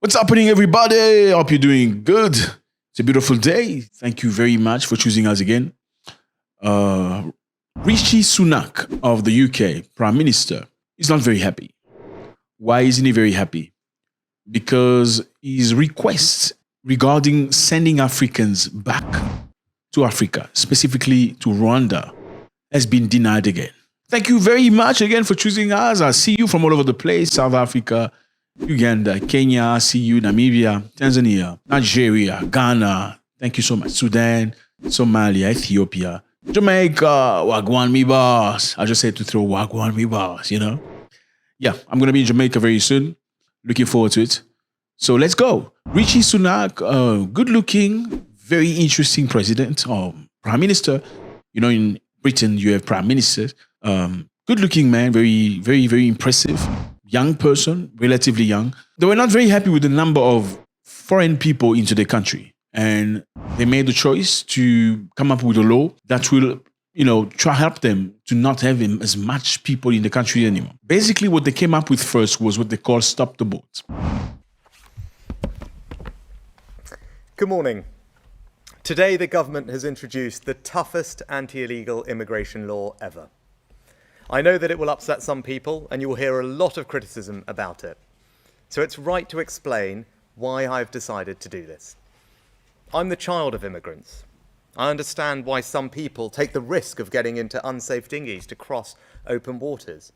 What's happening, everybody? Hope you're doing good. It's a beautiful day. Thank you very much for choosing us again. Uh, Rishi Sunak of the UK, Prime Minister, is not very happy. Why isn't he very happy? Because his request regarding sending Africans back to Africa, specifically to Rwanda, has been denied again. Thank you very much again for choosing us. I see you from all over the place: South Africa, Uganda, Kenya, I see you, Namibia, Tanzania, Nigeria, Ghana. Thank you so much. Sudan, Somalia, Ethiopia, Jamaica, Wagwan mi boss. I just had to throw Wagwan mi boss, Yeah, I'm going to be in Jamaica very soon. Looking forward to it. So let's go. Rishi Sunak, good looking, very interesting president or prime minister. In Britain, you have prime ministers. Good looking man, very, very, very impressive. Young person, relatively young. They were not very happy with the number of foreign people into the country. And they made the choice to come up with a law that will, try to help them to not have as much people in the country anymore. Basically, what they came up with first was what they call stop the boats. Good morning. Today, the government has introduced the toughest anti-illegal immigration law ever. I know that it will upset some people, and you will hear a lot of criticism about it. So it's right to explain why I've decided to do this. I'm the child of immigrants. I understand why some people take the risk of getting into unsafe dinghies to cross open waters.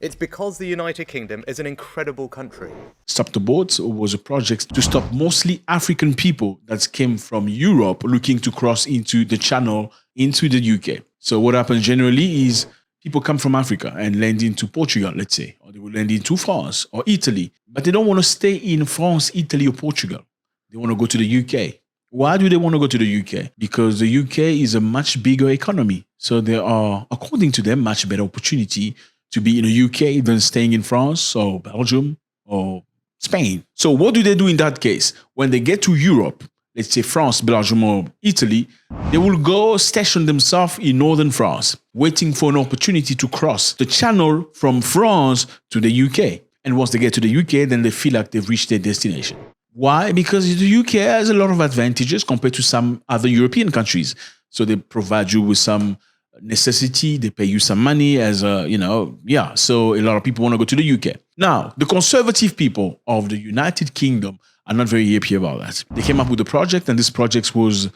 It's because the United Kingdom is an incredible country. Stop the Boats was a project to stop mostly African people that came from Europe looking to cross into the channel into the UK. So what happens generally is people come from Africa and land into Portugal, let's say, or they will land into France or Italy, but they don't want to stay in France, Italy, or Portugal. They want to go to the UK. Why do they want to go to the UK? Because the UK is a much bigger economy. So there are, according to them, much better opportunity to be in the UK than staying in France or Belgium or Spain. So what do they do in that case? When they get to Europe, let's say France, Belgium, or Italy, they will go station themselves in northern France, waiting for an opportunity to cross the channel from France to the UK. And once they get to the UK, then they feel like they've reached their destination. Why? Because the UK has a lot of advantages compared to some other European countries. So they provide you with some necessity, they pay you some money as so a lot of people want to go to the UK. Now, the conservative people of the United Kingdom are not very happy about that. They came up with a project, and this project was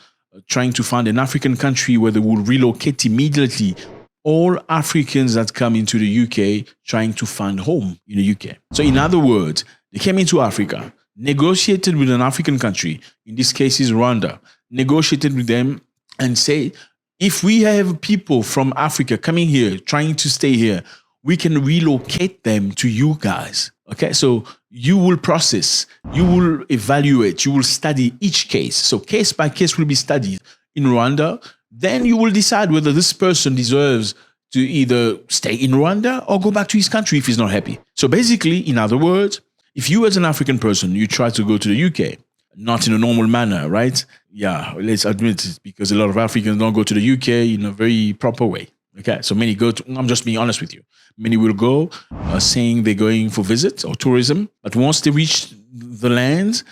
trying to find an African country where they would relocate immediately all Africans that come into the UK trying to find home in the UK. So in other words, they came into Africa, negotiated with an African country, in this case is Rwanda, negotiated with them and say, if we have people from Africa coming here, trying to stay here, we can relocate them to you guys. Okay, so you will process, you will evaluate, you will study each case. So case by case will be studied in Rwanda. Then you will decide whether this person deserves to either stay in Rwanda or go back to his country if he's not happy. So basically, in other words, if you as an African person, you try to go to the UK, not in a normal manner, right? Yeah, let's admit it, because a lot of Africans don't go to the UK in a very proper way. Okay, so many go to, I'm just being honest with you. Many will go saying they're going for visit or tourism, but once they reach the land,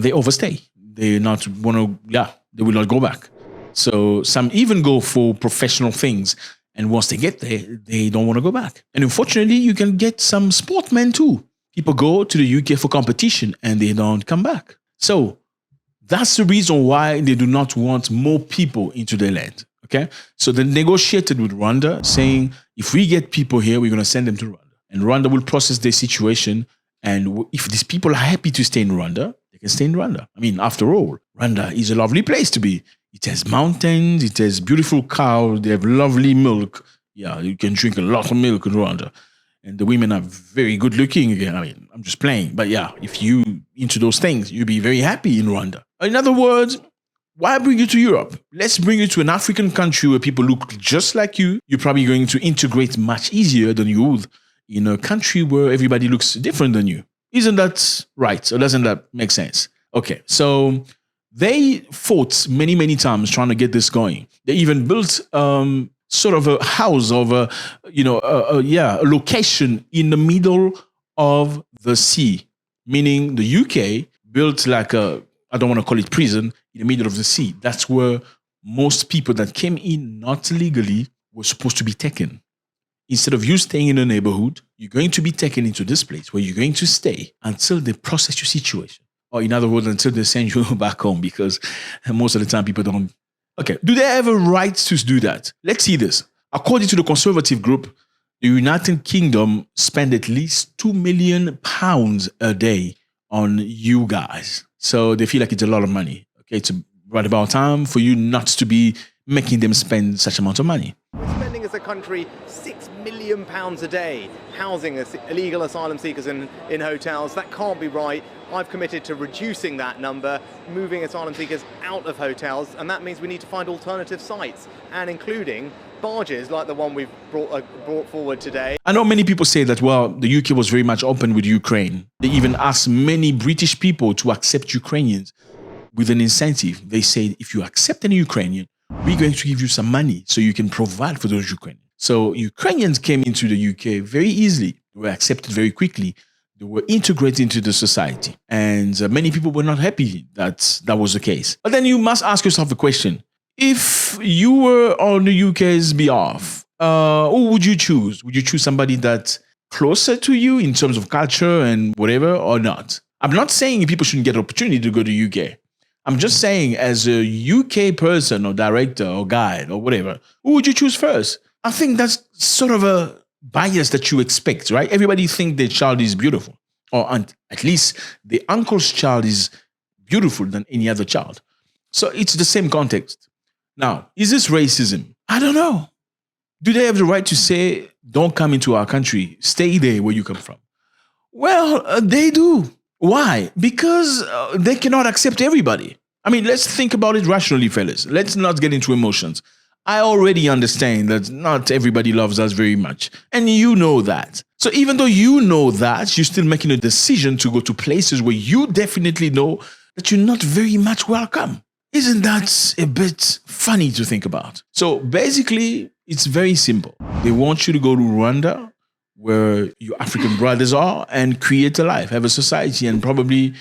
they overstay. They not want to, they will not go back. So some even go for professional things. And once they get there, they don't want to go back. And unfortunately, you can get some sportmen too. People go to the UK for competition and they don't come back. So that's the reason why they do not want more people into their land. Okay, so they negotiated with Rwanda saying, if we get people here, we're going to send them to Rwanda. And Rwanda will process their situation. And if these people are happy to stay in Rwanda, they can stay in Rwanda. I mean, after all, Rwanda is a lovely place to be. It has mountains, it has beautiful cows, they have lovely milk. Yeah, you can drink a lot of milk in Rwanda. And the women are very good looking again. I mean, I'm just playing. But yeah, if you into those things, you'll be very happy in Rwanda. In other words, why bring you to Europe? Let's bring you to an African country where people look just like you. You're probably going to integrate much easier than you would in a country where everybody looks different than you. Isn't that right? Or doesn't that make sense? Okay, so they fought many, many times trying to get this going. They even built sort of a house of a location in the middle of the sea, meaning the UK built like I don't want to call it prison, in the middle of the sea. That's where most people that came in not legally were supposed to be taken. Instead of you staying in a neighborhood, you're going to be taken into this place where you're going to stay until they process your situation. Or in other words, until they send you back home, because most of the time people don't. Okay, do they have a right to do that? Let's see this. According to the conservative group, the United Kingdom spend at least £2 million a day on you guys. So they feel like it's a lot of money. Okay, it's right about time for you not to be making them spend such amount of money. We're spending as a country £6 million a day housing illegal asylum seekers in hotels. That can't be right. I've committed to reducing that number, moving asylum seekers out of hotels, and that means we need to find alternative sites, and including barges like the one we've brought forward today. I know many people say that, well, the UK was very much open with Ukraine. They even asked many British people to accept Ukrainians with an incentive. They said, if you accept any Ukrainian, we're going to give you some money so you can provide for those Ukrainians. So Ukrainians came into the UK very easily. They were accepted very quickly. They were integrated into the society. And many people were not happy that that was the case. But then you must ask yourself a question. If you were on the UK's behalf, who would you choose? Would you choose somebody that's closer to you in terms of culture and whatever, or not? I'm not saying people shouldn't get an opportunity to go to UK. I'm just saying, as a UK person or director or guide or whatever, who would you choose first? I think that's sort of a bias that you expect, right? Everybody thinks their child is beautiful, or at least the uncle's child is beautiful than any other child. So it's the same context. Now, is this racism? I don't know. Do they have the right to say, don't come into our country, stay there where you come from? Well, they do. Why? Because they cannot accept everybody. I mean, let's think about it rationally, fellas. Let's not get into emotions. I already understand that not everybody loves us very much. And you know that. So even though you know that, you're still making a decision to go to places where you definitely know that you're not very much welcome. Isn't that a bit funny to think about? So basically, it's very simple. They want you to go to Rwanda, where your African brothers are, and create a life, have a society, and probably,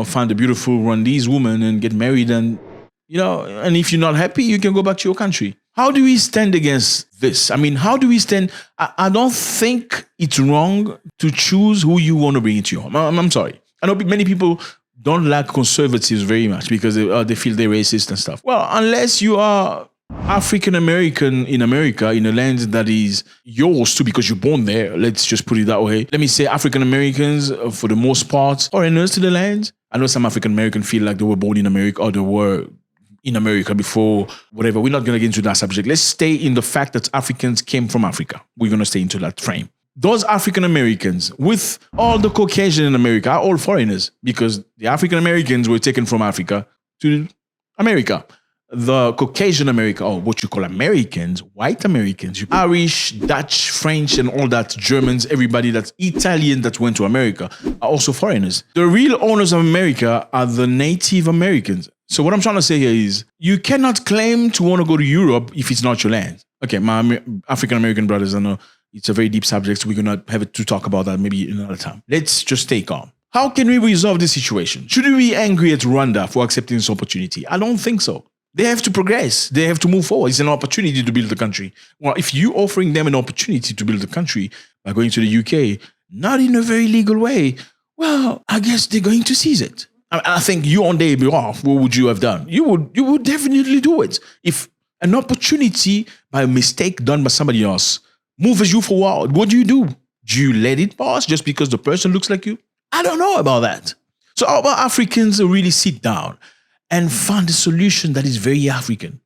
find a beautiful Rwandese woman and get married. And, and if you're not happy, you can go back to your country. How do we stand against this? I mean, how do we stand? I don't think it's wrong to choose who you want to bring into your home. I'm sorry. I know many people don't like conservatives very much because they feel they're racist and stuff. Well, unless you are African American in America, in a land that is yours too because you're born there, let's just put it that way. Let me say African Americans, for the most part, foreigners to the land. I know some African Americans feel like they were born in America or they were in America before, whatever. We're not going to get into that subject. Let's stay in the fact that Africans came from Africa. We're going to stay into that frame. Those African Americans, with all the Caucasian in America, are all foreigners because the African Americans were taken from Africa to America. The Caucasian America, or what you call Americans, white Americans, Irish, Dutch, French, and all that, Germans, everybody that's Italian that went to America are also foreigners. The real owners of America are the Native Americans. So what I'm trying to say here is you cannot claim to want to go to Europe if it's not your land. Okay, my African American brothers, I know it's a very deep subject, so we're going to have to talk about that maybe another time. Let's just stay calm. How can we resolve this situation? Should we be angry at Rwanda for accepting this opportunity? I don't think so. They have to progress. They have to move forward. It's an opportunity to build the country. Well, if you're offering them an opportunity to build the country by going to the UK, not in a very legal way, well, I guess they're going to seize it. I think you on their behalf, what would you have done? You would definitely do it. If an opportunity by a mistake done by somebody else moves you forward, what do? Do you let it pass just because the person looks like you? I don't know about that. So how about Africans really sit down and find a solution that is very African?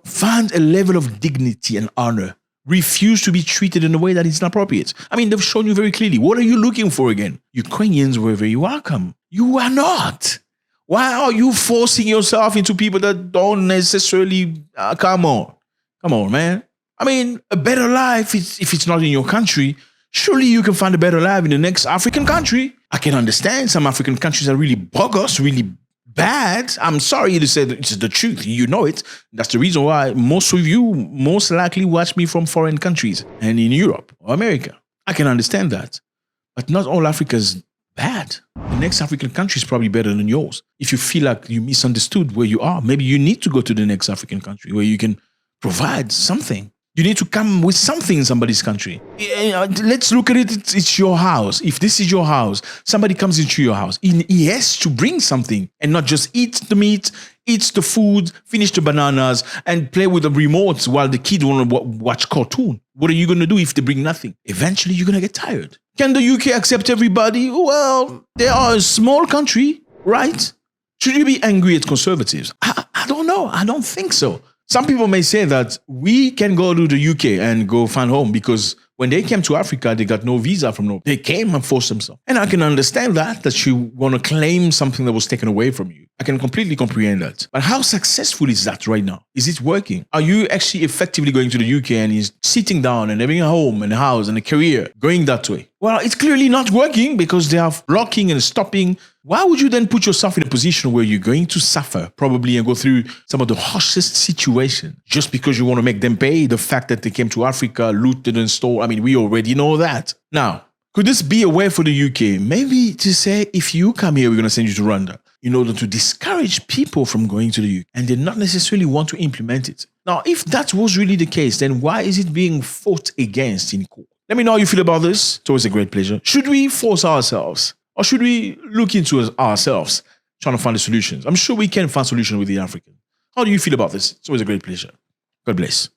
Find a level of dignity and honor. Refuse to be treated in a way that is inappropriate. I mean, they've shown you very clearly. What are you looking for again? Ukrainians were very welcome. You are not. Why are you forcing yourself into people that don't necessarily... come on, man. I mean, a better life, if it's not in your country, surely you can find a better life in the next African country. I can understand some African countries are really bogus, really bad. I'm sorry to say that it's the truth. You know it. That's the reason why most of you most likely watch me from foreign countries and in Europe or America. I can understand that. But not all Africa is bad. The next African country is probably better than yours. If you feel like you misunderstood where you are, maybe you need to go to the next African country where you can provide something. You need to come with something in somebody's country. Let's look at it. It's your house. If this is your house, somebody comes into your house. He has to bring something and not just eat the meat, eat the food, finish the bananas, and play with the remotes while the kid want to watch cartoon. What are you going to do if they bring nothing? Eventually, you're going to get tired. Can the UK accept everybody? Well, they are a small country, right? Should you be angry at conservatives? I don't know. I don't think so. Some people may say that we can go to the UK and go find home because when they came to Africa, they got no visa from nowhere. They came and forced themselves. And I can understand that you want to claim something that was taken away from you. I can completely comprehend that. But how successful is that right now? Is it working? Are you actually effectively going to the UK and is sitting down and having a home and a house and a career going that way? Well, it's clearly not working because they are blocking and stopping. Why would you then put yourself in a position where you're going to suffer probably and go through some of the harshest situations just because you want to make them pay the fact that they came to Africa, looted and stole? I mean, we already know that. Now, could this be a way for the UK? Maybe to say, if you come here, we're going to send you to Rwanda in order to discourage people from going to the UK and they not necessarily want to implement it. Now, if that was really the case, then why is it being fought against in court? Let me know how you feel about this. It's always a great pleasure. Should we force ourselves or should we look into ourselves trying to find the solutions? I'm sure we can find solutions with the African. How do you feel about this? It's always a great pleasure. God bless.